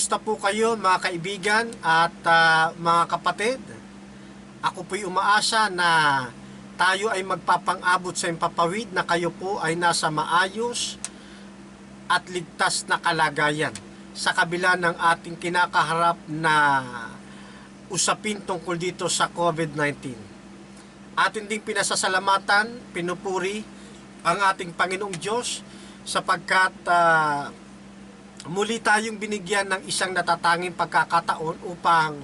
Kumusta po kayo mga kaibigan at mga kapatid? Ako po'y umaasa na tayo ay magpapang-abot sa impapawid na kayo po ay nasa maayos at ligtas na kalagayan sa kabila ng ating kinakaharap na usapin tungkol dito sa COVID-19. Atin ding pinasasalamatan, pinupuri ang ating Panginoong Diyos sapagkat muli tayong binigyan ng isang natatanging pagkakataon upang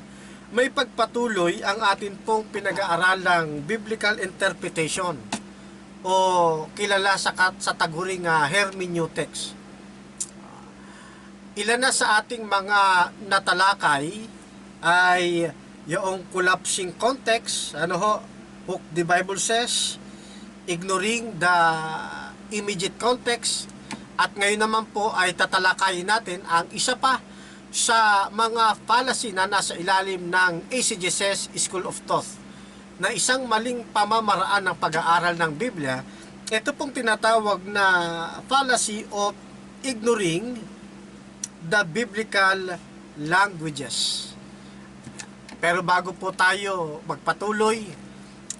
may pagpatuloy ang atin pong pinag-aaralang biblical interpretation o kilala sa taghuring hermeneutics. Ilan na sa ating mga natalakay ay yung collapsing context, what the Bible says, ignoring the immediate context. At ngayon naman po ay tatalakayin natin ang isa pa sa mga fallacy na nasa ilalim ng ACGSS School of Thought na isang maling pamamaraan ng pag-aaral ng Biblia. Ito pong tinatawag na fallacy of ignoring the biblical languages. Pero bago po tayo magpatuloy,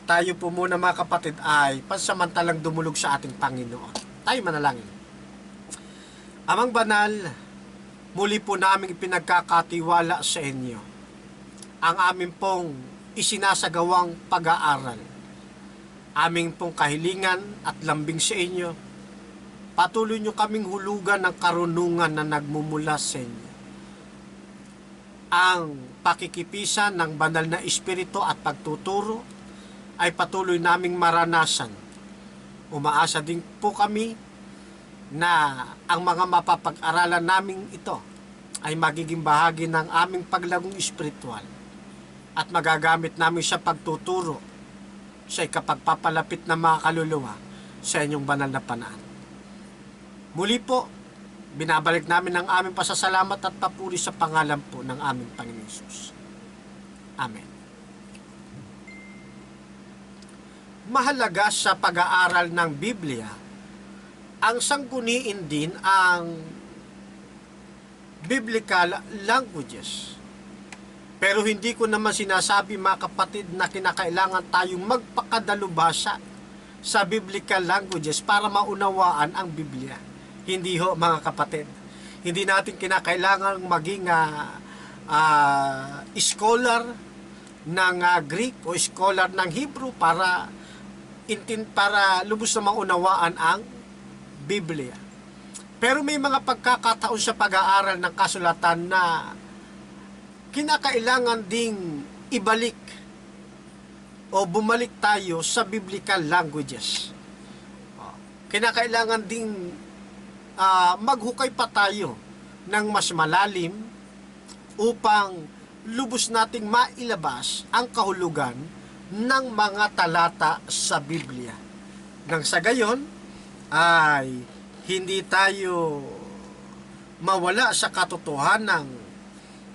tayo po muna mga kapatid ay pansamantalang dumulog sa ating Panginoon. Tayo manalangin. Amang banal, muli po namin ipinagkakatiwala sa inyo ang amin pong isinasagawang pag-aaral. Aming pong kahilingan at lambing sa inyo, patuloy nyo kaming hulugan ng karunungan na nagmumula sa inyo. Ang pakikipisan ng banal na espiritu at pagtuturo ay patuloy naming maranasan. Umaasa din po kami na ang mga mapapag-aralan naming ito ay magiging bahagi ng aming paglagong espiritual at magagamit namin sa pagtuturo sa ikapagpapalapit ng mga kaluluwa sa inyong banal na panaan. Muli po, binabalik namin ang aming pasasalamat at papuri sa pangalan po ng aming Panginoon Hesus. Amen. Mahalaga sa pag-aaral ng Biblia ang sangguniin din ang biblical languages. Pero hindi ko naman sinasabi mga kapatid na kinakailangan tayong magpakadalubhasa sa biblical languages para maunawaan ang Biblia. Hindi ho mga kapatid. Hindi natin kinakailangan maging scholar ng Greek o scholar ng Hebrew para lubos na maunawaan ang Biblia. Pero may mga pagkakataon sa pag-aaral ng kasulatan na kinakailangan ding ibalik o bumalik tayo sa biblical languages. Kinakailangan ding maghukay pa tayo ng mas malalim upang lubos nating mailabas ang kahulugan ng mga talata sa Biblia. Nang sa gayon ay hindi tayo mawala sa katotohanan ng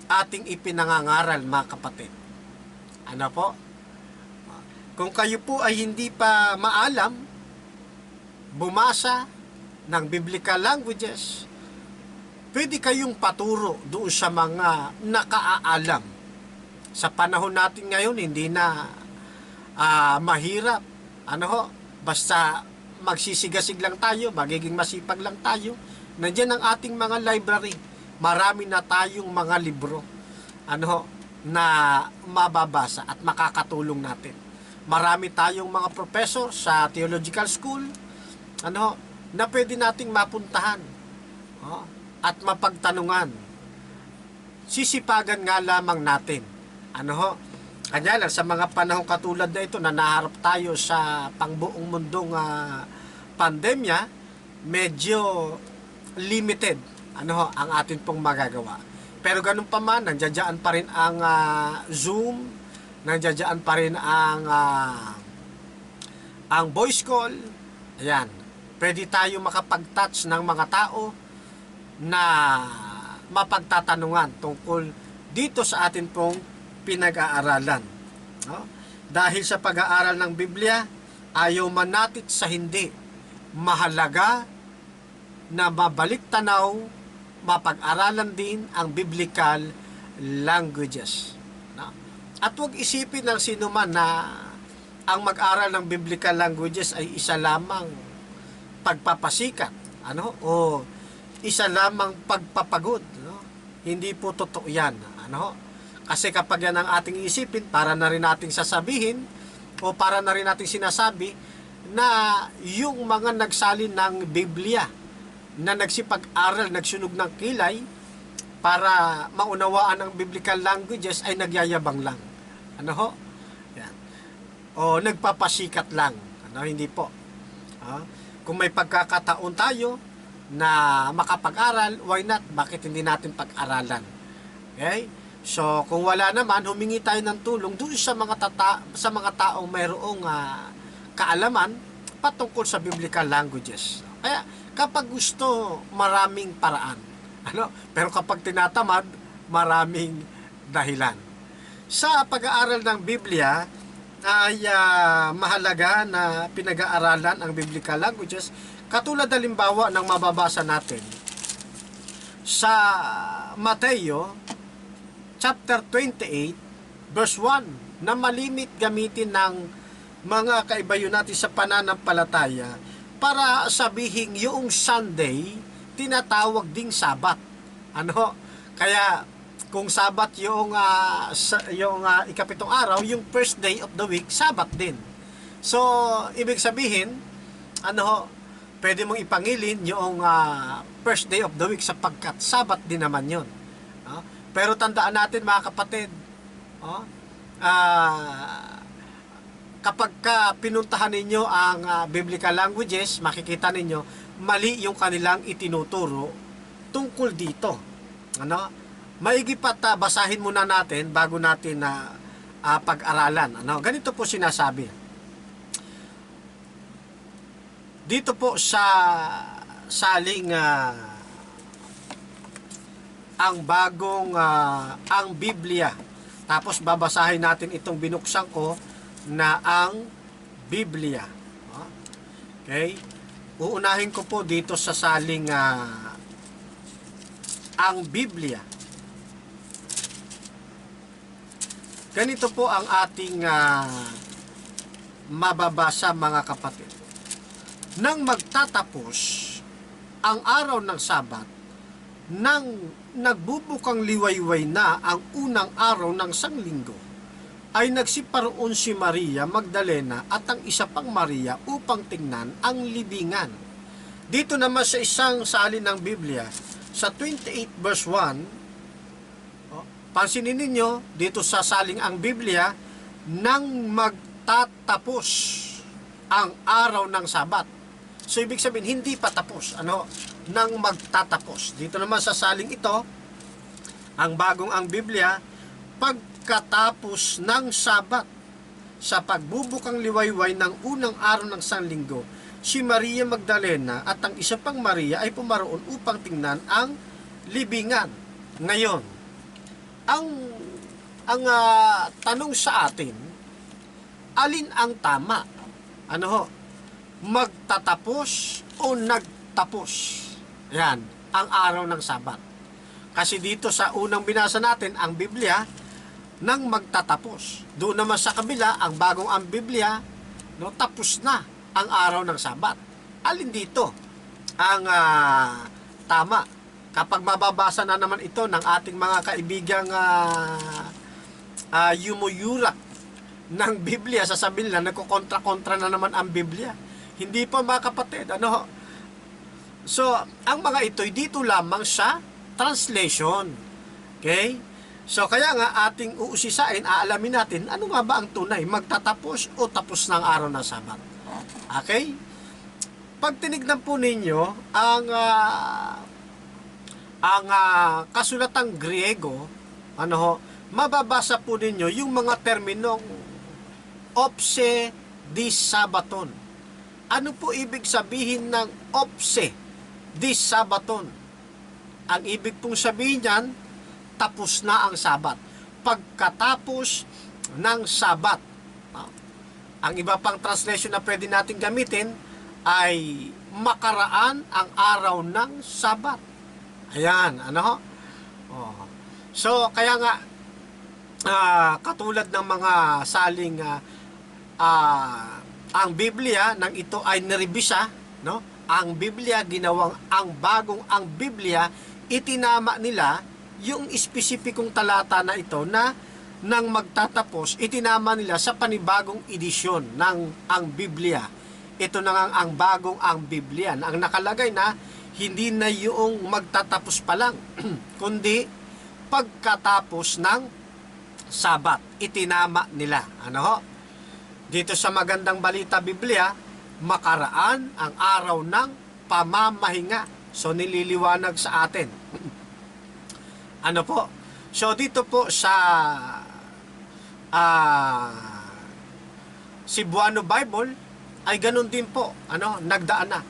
ating ipinangangaral mga kapatid. Ano po? Kung kayo po ay hindi pa maalam bumasa ng biblical languages, pwede kayong paturo doon sa mga nakaaalam. Sa panahon natin ngayon, hindi na mahirap. Basta magsisigasig lang tayo, magiging masipag lang tayo. Nandiyan ang ating mga library. Marami na tayong mga libro na mababasa at makakatulong natin. Marami tayong mga professor sa theological school na pwede nating mapuntahan at mapagtanungan. Sisipagan nga lamang natin. Kanya lang sa mga panahong katulad na ito na naharap tayo sa pangbuong mundong pandemya, medyo limited ang atin pong magagawa. Pero ganun pa man, nandiyan pa rin ang Zoom, nandiyan pa rin ang voice call. Ayan, pwede tayo makapag-touch ng mga tao na mapagtatanungan tungkol dito sa atin pong pinag-aaralan. Dahil sa pag-aaral ng Biblia, ayaw man natin sa hindi, mahalaga na mabalik tanaw mapag-aralan din ang biblical languages. No? At huwag isipin ng sino man na ang mag-aral ng biblical languages ay isa lamang pagpapasikat, o isa lamang pagpapagod, no? Hindi po totoo yan, kasi kapag yan ang ating isipin, para na rin nating sasabihin o para na rin nating sinasabi na yung mga nagsalin ng Biblia na nagsipag-aral, nagsunog ng kilay para maunawaan ang biblical languages ay nagyayabang lang. Yan. O nagpapasikat lang. Hindi po. Kung may pagkakataon tayo na makapag-aral, why not? Bakit hindi natin pag-aralan? Okay? So, kung wala naman, humingi tayo ng tulong doon sa mga taong mayroong kaalaman patungkol sa biblical languages. Kaya, kapag gusto, maraming paraan. Pero kapag tinatamad, maraming dahilan. Sa pag-aaral ng Biblia, ay mahalaga na pinag-aaralan ang biblical languages, katulad halimbawa ng mababasa natin sa Mateo chapter 28 verse 1, na malimit gamitin ng mga kaibayo natin sa pananampalataya para sabihin yung Sunday tinatawag ding Sabat. Kaya kung Sabat yung ikapitong araw, yung first day of the week Sabat din. So ibig sabihin, pwede mong ipangilin yung first day of the week sapagkat Sabat din naman yun. Pero tandaan natin mga kapatid, kapag pinuntahan ninyo ang biblical languages, makikita ninyo mali yung kanilang itinuturo tungkol dito. Maigi pat basahin muna natin bago natin pag-aralan. Ganito po sinasabi. Dito po sa saling ang Biblia. Tapos babasahin natin itong binuksan ko na ang Biblia. Okay? Uunahin ko po dito sa saling ang Biblia. Ganito po ang ating mababasa mga kapatid. Nang magtatapos ang araw ng Sabat, nang nagbubukang liwayway na ang unang araw ng sanglinggo, ay nagsiparoon si Maria Magdalena at ang isa pang Maria upang tingnan ang libingan. Dito naman sa isang salin ng Biblia, sa 28 verse 1, pansinin ninyo, dito sa saling ang Biblia, nang magtatapos ang araw ng Sabat. So ibig sabihin, hindi pa tapos. Nang magtatapos. Dito naman sa saling ito, ang bagong ang Biblia, pagkatapos ng Sabat, sa pagbubukang liwayway ng unang araw ng sanlinggo, si Maria Magdalena at ang isa pang Maria ay pumaroon upang tingnan ang libingan. Ngayon, ang tanong sa atin, alin ang tama? Magtatapos o nagtapos? Yan, ang araw ng Sabat. Kasi dito sa unang binasa natin, ang Biblia, nang magtatapos. Doon naman sa kabila, ang bagong ang Biblia, tapos na ang araw ng Sabat. Alin dito ang tama? Kapag mababasa na naman ito ng ating mga kaibigang yumuyurak ng Biblia, sasabihin na nagkukontra-kontra na naman ang Biblia. Hindi pa mga kapatid. So, ang mga ito'y dito lamang sa translation. Okay? So, kaya nga ating uusisain, aalamin natin, ano nga ba ang tunay? Magtatapos o tapos ng araw ng Sabat? Okay? Pag tinignan po ninyo, ang kasulatang Griego, mababasa po ninyo yung mga terminong opse dis Sabaton. Ano po ibig sabihin ng opse dis Sabaton? Ang ibig pong sabihin niyan, tapos na ang Sabat. Pagkatapos ng Sabat. Ang iba pang translation na pwede natin gamitin ay makaraan ang araw ng Sabat. Ayan, ano ho? Oh. So, kaya nga, katulad ng mga saling ang Biblia nang ito ay nirebisa, no? Ang Biblia ginawang ang Biblia itinama nila yung espesipikong talata na ito na nang magtatapos itinama nila sa panibagong edisyon ng ang Biblia. Ito na nga ang bagong ang Biblia. Ang nakalagay na hindi na yung magtatapos pa lang kundi pagkatapos ng Sabat, itinama nila. Ano ho? Dito sa Magandang Balita Biblia, makaraan ang araw ng pamamahinga. So nililiwanag sa atin. Ano po? So dito po sa Cebuano Bible ay ganun din po. Ano? Nagdaan na.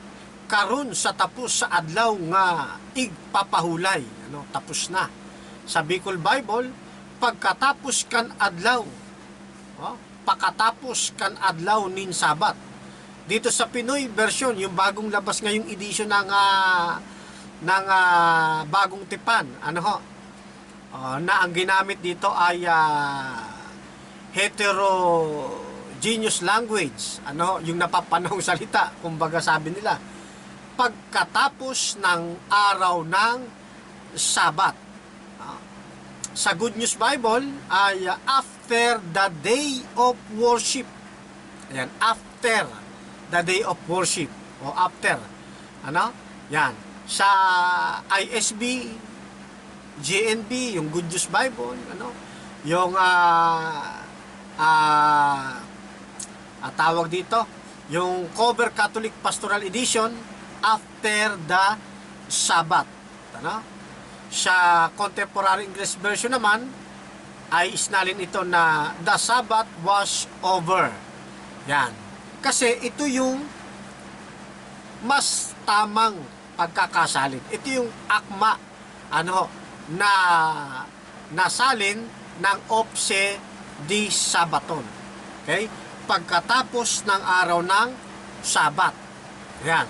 Karon sa tapos sa adlaw nga igpapahulay. Ano? Tapos na. Sa Bicol Bible, pagkatapos kan adlaw, pakatapos kan adlaw nin Sabat. Dito sa Pinoy version, yung bagong labas ngayong edition ng bagong tipan, ano ho, na ang ginamit dito ay heterogeneous language, ano, yung napapanahong salita, kumbaga sabi nila, pagkatapos ng araw ng Sabat. Sa Good News Bible ay after the day of worship. Ayan, after the day of worship o after. Ano? Yan. Sa ISB, GNB, yung Good News Bible, ano? Yung tawag dito, yung Cover Catholic Pastoral Edition, after the Sabbath. Ano? Sa Contemporary English Version naman, ay isnalin ito na the Sabbath was over. Yan. Kasi ito yung mas tamang pagkakasalin. Ito yung akma, ano, na nasalin ng Opse di Sabaton. Okay? Pagkatapos ng araw ng Sabat. Yan.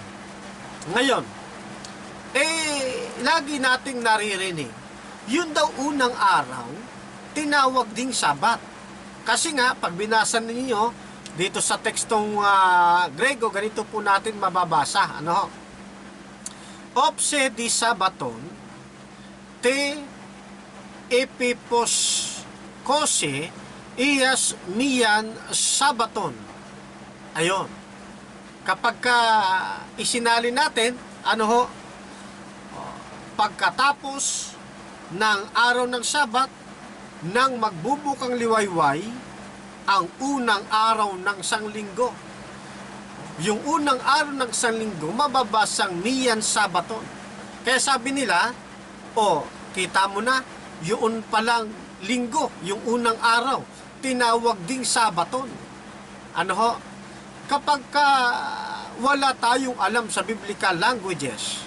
Ngayon, lagi nating naririnig, yun daw unang araw, tinawag ding Sabat. Kasi nga, pag binasa ninyo, dito sa tekstong Grego, ganito po natin mababasa. Ano? Opse di Sabaton, te epipos kose, iyas miyan Sabaton. Ayon. Kapag isinali natin, ano ho, pagkatapos ng araw ng Sabat, nang magbubukang liwayway, ang unang araw ng sanglinggo. Yung unang araw ng sanglinggo, mababasang miyan Sabaton. Kaya sabi nila, kita mo na, yun palang linggo, yung unang araw, tinawag ding Sabaton. Ano ho? Kapag wala tayong alam sa biblical languages,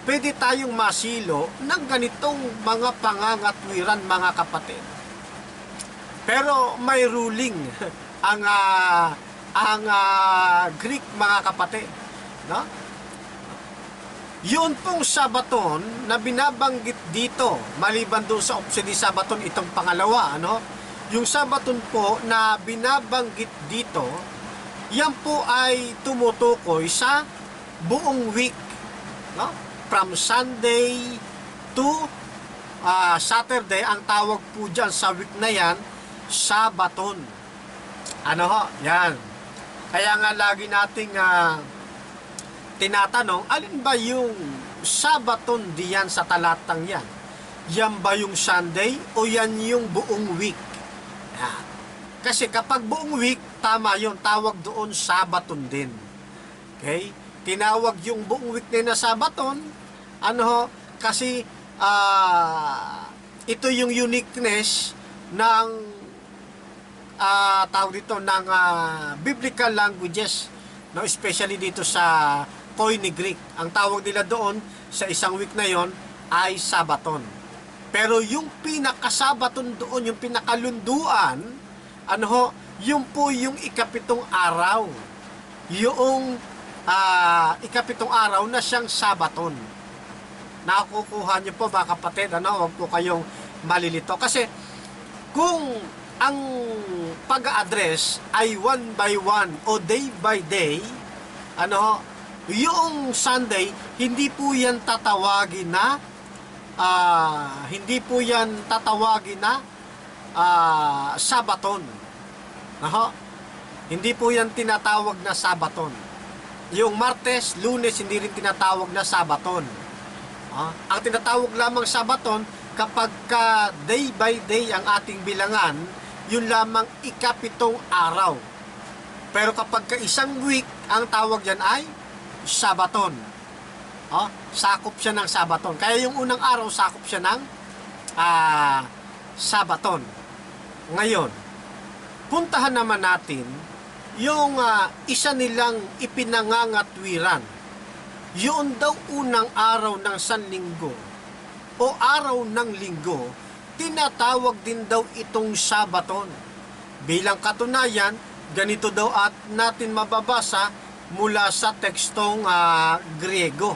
pwede tayong masilo ng ganitong mga pangangatwiran, mga kapatid. Pero may ruling ang Greek, mga kapatid, no? Yun pong Sabaton na binabanggit dito, maliban doon sa Opse di Sabaton, itong pangalawa, ano? Yung Sabaton po na binabanggit dito, yan po ay tumutukoy sa buong week, no? From Sunday to Saturday, ang tawag po dyan sa week na yan, Sabaton. Ano ho? Yan. Kaya nga lagi nating tinatanong, alin ba yung Sabaton diyan sa talatang yan? Yan ba yung Sunday o yan yung buong week? Yan. Kasi kapag buong week, tama yun, tawag doon Sabaton din. Okay? Tinawag yung buong week na Sabaton, ano ho, kasi ito yung uniqueness ng tawag dito ng biblical languages, no, especially dito sa Koine Greek. Ang tawag nila doon sa isang week na yon ay Sabaton. Pero yung pinakasabaton doon, yung pinakalunduan, ano ho, yung po yung ikapitong araw. Yung ikapitong araw na siyang Sabaton. Nakukuha niyo po mga kapatid, huwag po kayong malilito. Kasi kung ang pag-address ay one by one o day by day, yung Sunday, hindi po yan tatawagin na Sabaton. Hindi po yan tinatawag na Sabaton. Yung Martes, Lunes, hindi rin tinatawag na Sabaton. Ang tinatawag lamang Sabaton, kapag ka day by day ang ating bilangan, yun lamang ikapitong araw. Pero kapag ka isang week, ang tawag yan ay Sabaton. Sakop siya ng Sabaton. Kaya yung unang araw, sakop siya ng Sabaton. Ngayon, puntahan naman natin yung isa nilang ipinangangatwiran. Yun daw unang araw ng Sanlinggo o araw ng linggo, tinatawag din daw itong Sabaton. Bilang katunayan, ganito daw at natin mababasa mula sa tekstong Griego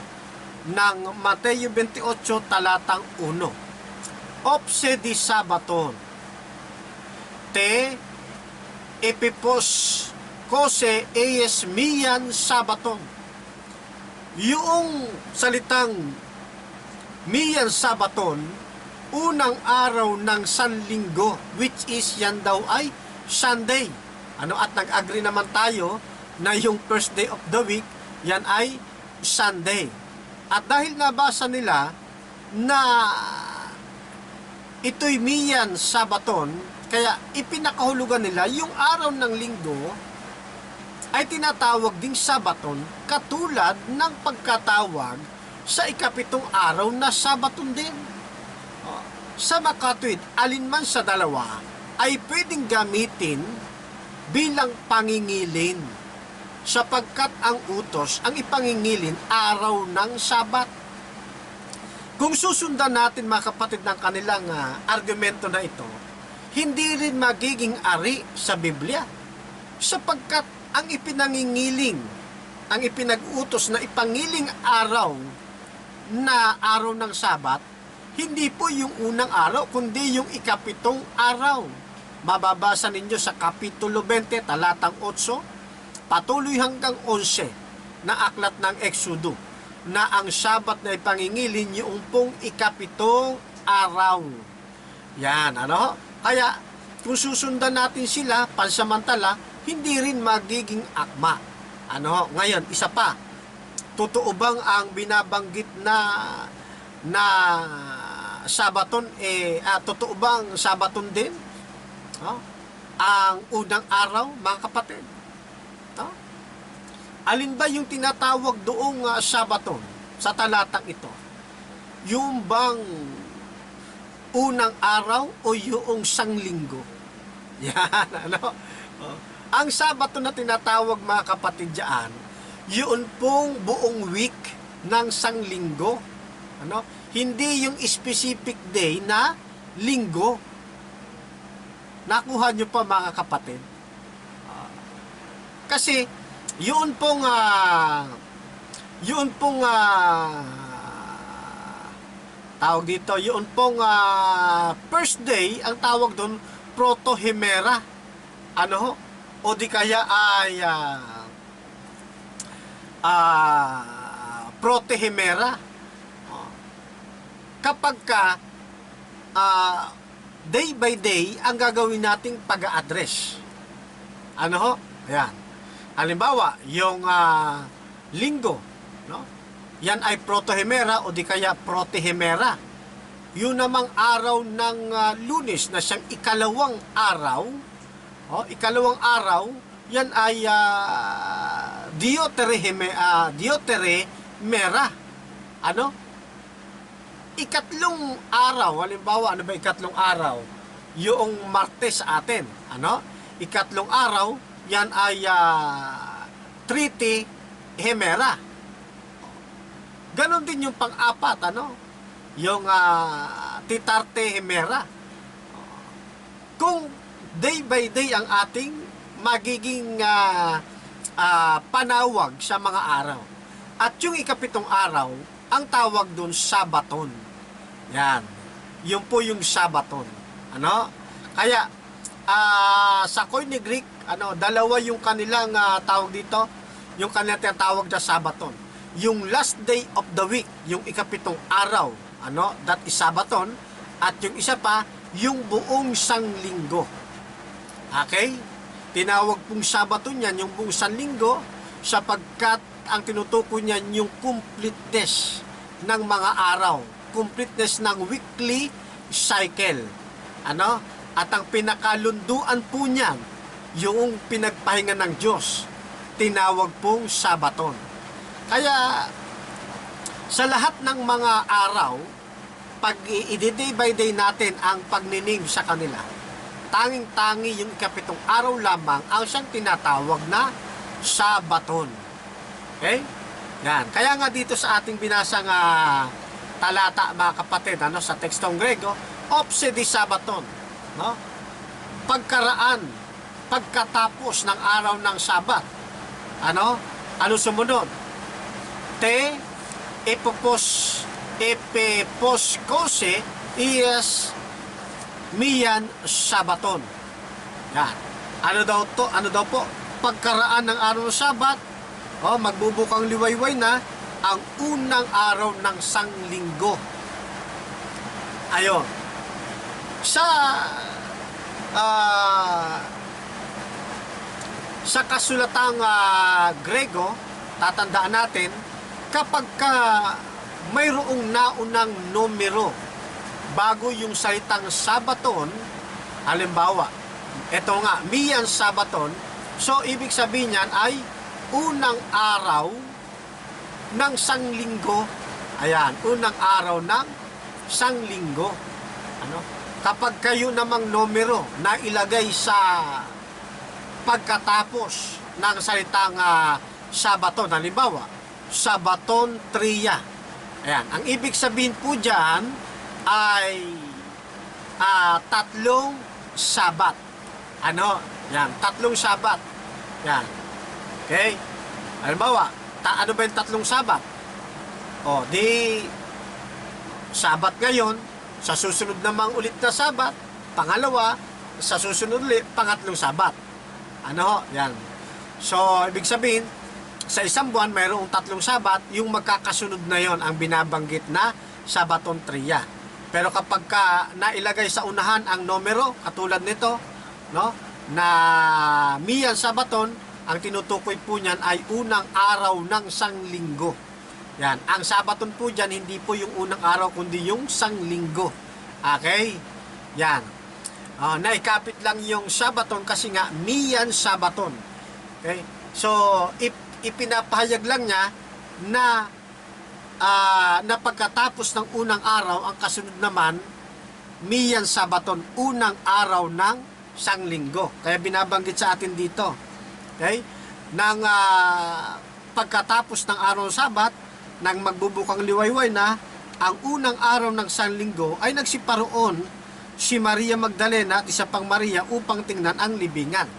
ng Mateo 28 talatang 1. Opse di Sabaton, te epipos kose eies mian Sabaton. Yung salitang mian Sabaton, unang araw ng Sanlinggo, which is yan daw ay Sunday. At nag-agree naman tayo na yung first day of the week, yan ay Sunday. At dahil nabasa nila na ito'y mian Sabaton, kaya ipinakahulugan nila yung araw ng linggo ay tinatawag ding Sabaton, katulad ng pagkatawag sa ikapitong araw na Sabaton din. Sa makatwid, alinman sa dalawa ay pwedeng gamitin bilang pangingilin, sapagkat ang utos ang ipangingilin araw ng Sabat. Kung susundan natin mga kapatid ng kanilang argumento na ito, hindi rin magiging ari sa Biblia, sapagkat ang ipinangingiling, ang ipinag-utos na ipangiling araw na araw ng Sabat, hindi po yung unang araw, kundi yung ikapitong araw. Mababasa ninyo sa Kapitulo 20, talatang 8, patuloy hanggang 11 na aklat ng Exodo, na ang Sabat na ipangingilin yung pong ikapitong araw. Yan, Kaya, kung susundan natin sila, pansamantala, hindi rin magiging akma. Ngayon, isa pa, totoo bang ang binabanggit na Sabaton, totoo bang Sabaton din? Ang unang araw, mga kapatid? Alin ba yung tinatawag doong Sabaton sa talatang ito? Yung bang unang araw o yung sanglinggo? Yan, Ang Sabaton na tinatawag mga kapatid diyan, yun pong buong week ng sanglinggo. Hindi yung specific day na linggo. Nakuha nyo pa mga kapatid? Kasi yun pong tawag dito, yun pong first day, ang tawag doon protohemera. O di kaya ay protehemera. Kapag ka day by day ang gagawin nating pag-a-address. Ayan. Halimbawa, yung linggo, yan ay protohemera o di kaya protehemera. Yun namang araw ng Lunes na siyang ikalawang araw, yan ay dioteremera. Ikatlong araw, halimbawa, ikatlong araw? Yung Martes sa atin, Ikatlong araw, yan ay tritihemera. Ganon din yung pang-apat, yung titartehemera. Kung day by day ang ating magiging panawag sa mga araw. At yung ikapitong araw, ang tawag doon Sabaton. Yan. Yun po yung Sabaton. Ano? Kaya sa Koine Greek, dalawa yung kanilang tawag dito, yung kanilang tinatawag na Sabaton. Yung last day of the week, yung ikapitong araw, that is Sabaton, at yung isa pa, yung buong sanglinggo. Okay? Tinawag pong Sabaton yan, yung buong sanlinggo, sapagkat ang tinutukoy niyan yung completeness ng mga araw, completeness ng weekly cycle. At ang pinakalunduan po niyan, yung pinagpahinga ng Diyos, tinawag pong Sabaton. Kaya, sa lahat ng mga araw, pag i-day by day natin ang pagnining sa kanila, tanging-tangi yung ikapitong araw lamang ang siyang tinatawag na Sabaton. Okay? Yan. Kaya nga dito sa ating binasang talata, mga kapatid, sa tekstong Grego, opse di Sabaton. Pagkatapos ng araw ng Sabat. Ano sumunod? Te epiposkose is miyan Sabaton. Yan. Ano daw po? Pagkaraan ng araw ng Sabat, magbubukang liwayway na ang unang araw ng sanglinggo. Ayon. Sa kasulatang Grego, tatandaan natin, kapag mayroong naunang numero bago yung salitang Sabaton, halimbawa, ito nga, miyan Sabaton, so ibig sabihin niyan ay unang araw ng sanglinggo. Ayan, unang araw ng sanglinggo. Kapag kayo namang numero na ilagay sa pagkatapos ng salitang Sabaton, halimbawa, Sabaton Tria. Ayan, ang ibig sabihin po dyan ay tatlong Sabat. Yan, tatlong Sabat. Yan. Okay? Halimbawa, ano ba yung tatlong Sabat? Di Sabat ngayon, sa susunod namang ulit na Sabat, pangalawa, sa susunod ulit, pangatlong Sabat. Yan. So, ibig sabihin, sa isang buwan, mayroong tatlong Sabat, yung magkakasunod na yon ang binabanggit na Sabaton Tria. Pero kapag nailagay sa unahan ang numero, katulad nito, na miyan Sabaton, ang tinutukoy po niyan ay unang araw ng sanglinggo. Yan. Ang Sabaton po dyan, hindi po yung unang araw, kundi yung sanglinggo. Okay? Yan. Naikapit lang yung Sabaton kasi nga, miyan Sabaton. Okay? So, ipinapahayag lang niya na pagkatapos ng unang araw, ang kasunod naman, miyan Sabaton, unang araw ng sanglinggo. Kaya binabanggit sa atin dito. Okay? Nang pagkatapos ng araw ng Sabat, nang magbubukang liwayway na, ang unang araw ng sanlinggo ay nagsiparoon si Maria Magdalena at isa pang Maria upang tingnan ang libingan.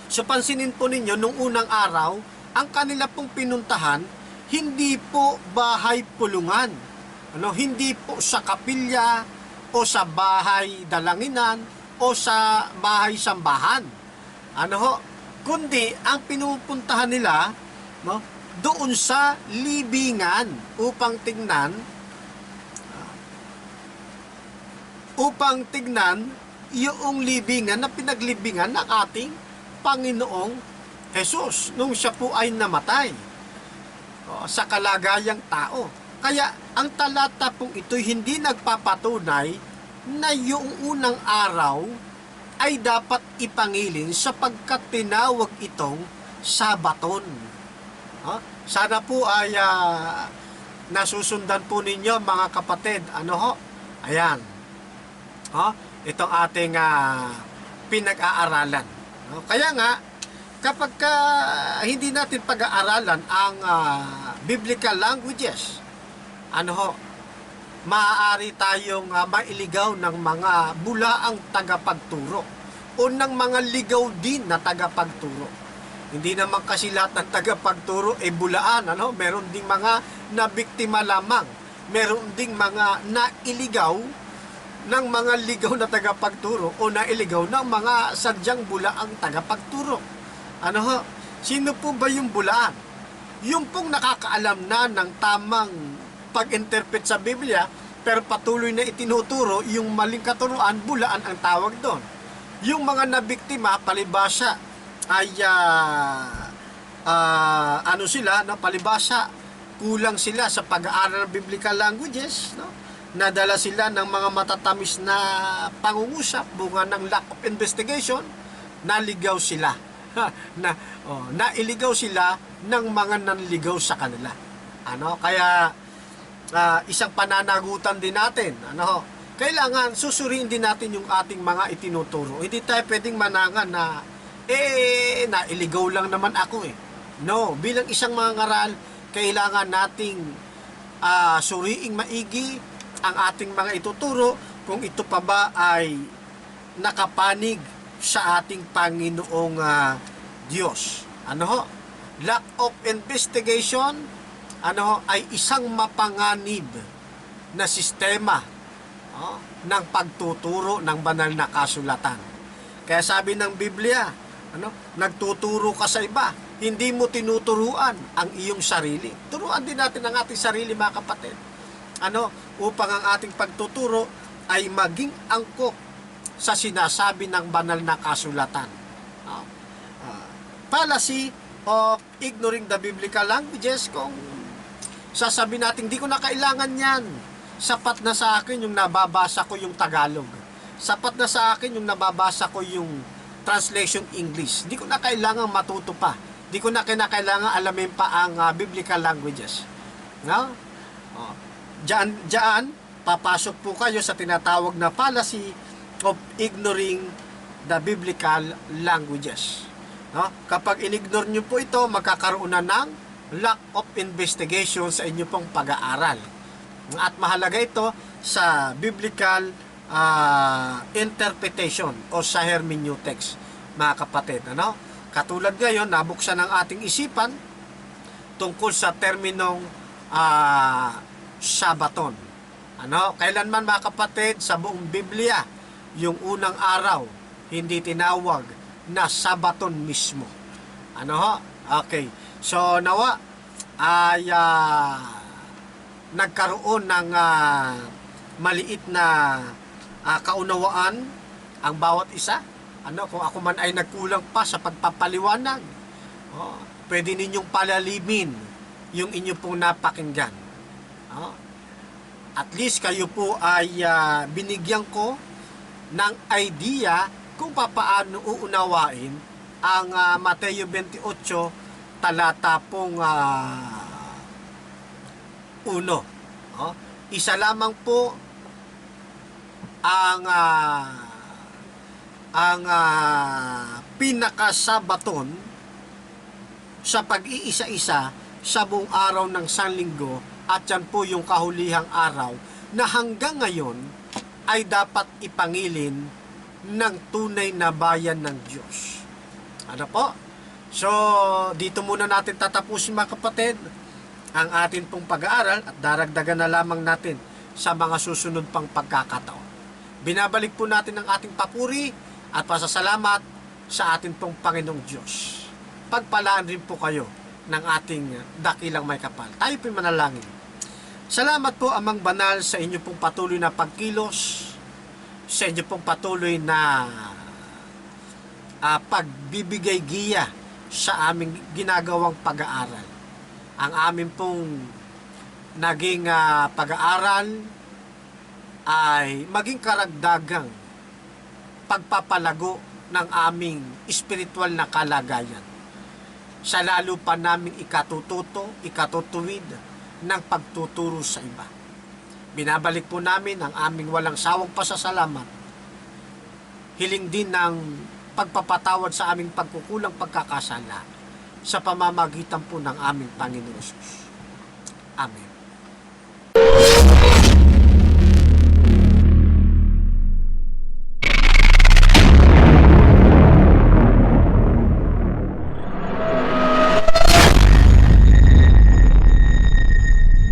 So pansinin po ninyo, nung unang araw, ang kanila pong pinuntahan, hindi po bahay pulungan. Hindi po sa kapilya o sa bahay dalanginan o sa bahay sambahan. Kundi ang pinupuntahan nila, doon sa libingan upang tignan yung libingan na pinaglibingan ng ating Panginoong Jesus nung siya po ay namatay sa kalagayang tao. Kaya ang talata pong ito'y hindi nagpapatunay na yung unang araw ay dapat ipangilin sapagkat tinawag itong Sabaton. Sana po ay nasusundan po ninyo, mga kapatid. Ayan. Itong ating pinag-aaralan. Kaya nga, kapag hindi natin pag-aaralan ang biblical languages, maaari tayong mailigaw ng mga bulaang tagapagturo o ng mga ligaw din na tagapagturo. Hindi naman kasi lahat ng tagapagturo ay bulaan, ano? Meron ding mga nabiktima lamang. Meron ding mga nailigaw ng mga ligaw na tagapagturo o nailigaw ng mga sadyang bulaang tagapagturo. Ano ho? Sino po ba yung bulaan? Yung pong nakakaalam na ng tamang pag-interpret sa Biblia, pero patuloy na itinuturo yung maling katuruan, bulaan ang tawag doon. Yung mga nabiktima, palibasa, ay ano sila, no? Palibasa, kulang sila sa pag-aaral ng biblical languages, no? Nadala sila ng mga matatamis na pangungusap, bunga ng lack of investigation, naligaw sila. Nailigaw sila ng mga nanligaw sa kanila. Ano? Kaya isang pananagutan din natin, ano? Kailangan susuriin din natin yung ating mga itinuturo. Hindi tayo pwedeng manangan na nailigaw lang naman ako eh. No, bilang isang mga ngaral, kailangan nating suriing maigi ang ating mga ituturo kung ito pa ba ay nakapanig sa ating Panginoong Diyos. Ano ho? Lack of investigation, ano ho, ay isang mapanganib na sistema ng pagtuturo ng banal na kasulatan. Kaya sabi ng Biblia, ano, nagtuturo ka sa iba, hindi mo tinuturuan ang iyong sarili. Turuan din natin ang ating sarili, mga kapatid. Ano, upang ang ating pagtuturo ay maging angkop sa sinasabi ng banal na kasulatan. Fallacy of ignoring the biblical languages, kung sasabi natin, di ko na kailangan yan. Sapat na sa akin yung nababasa ko yung Tagalog. Sapat na sa akin yung nababasa ko yung translation English. Di ko na kailangan matuto pa. Di ko na kailangan alamin pa ang biblical languages. No? Diyan, papasok po kayo sa tinatawag na fallacy of ignoring the biblical languages. No? Kapag inignore nyo po ito, magkakaroon na ng lack of investigation sa inyo pong pag-aaral. At mahalaga ito sa biblical interpretation o sa hermeneutics, mga kapatid. Ano? Katulad ngayon, nabuksan ang ating isipan tungkol sa terminong Sabaton. Ano? Kailanman, mga kapatid, sa buong Biblia, yung unang araw, hindi tinawag na Sabaton mismo. Ano ho? Okay. So, nawa ay nagkaroon ng maliit na kaunawaan ang bawat isa. Ano, kung ako man ay nagkulang pa sa pagpapaliwanag, pwede ninyong palalimin yung inyo pong napakinggan. At least kayo po ay binigyan ko ng idea kung paano uunawain ang Mateo 28 talata pong 1. Isa lamang po ang pinakasabaton sa pag-iisa-isa sa buong araw ng Sanlinggo, at yan po yung kahulihang araw na hanggang ngayon ay dapat ipangilin ng tunay na bayan ng Diyos. Ano po? So, dito muna natin tatapusin, mga kapatid, ang atin pong pag-aaral, at daragdagan na lamang natin sa mga susunod pang pagkakataon. Binabalik po natin ang ating papuri at pasasalamat sa atin pong Panginoong Diyos. Pagpalaan rin po kayo ng ating dakilang may kapal. Tayo po manalangin. Salamat po, Amang Banal, sa inyo pong patuloy na pagkilos, sa inyo pong patuloy na pagbibigay giya sa aming ginagawang pag-aaral. Ang amin pong naging pag-aaral ay maging karagdagang pagpapalago ng aming espiritual na kalagayan. Sa lalo pa naming ikatutuwid ng pagtuturo sa iba. Binabalik po namin ang aming walang sawang pasasalamat. Hiling din ng pagpapatawad sa aming pagkukulang pagkakasala sa pamamagitan po ng aming Panginoon Jesus. Amen.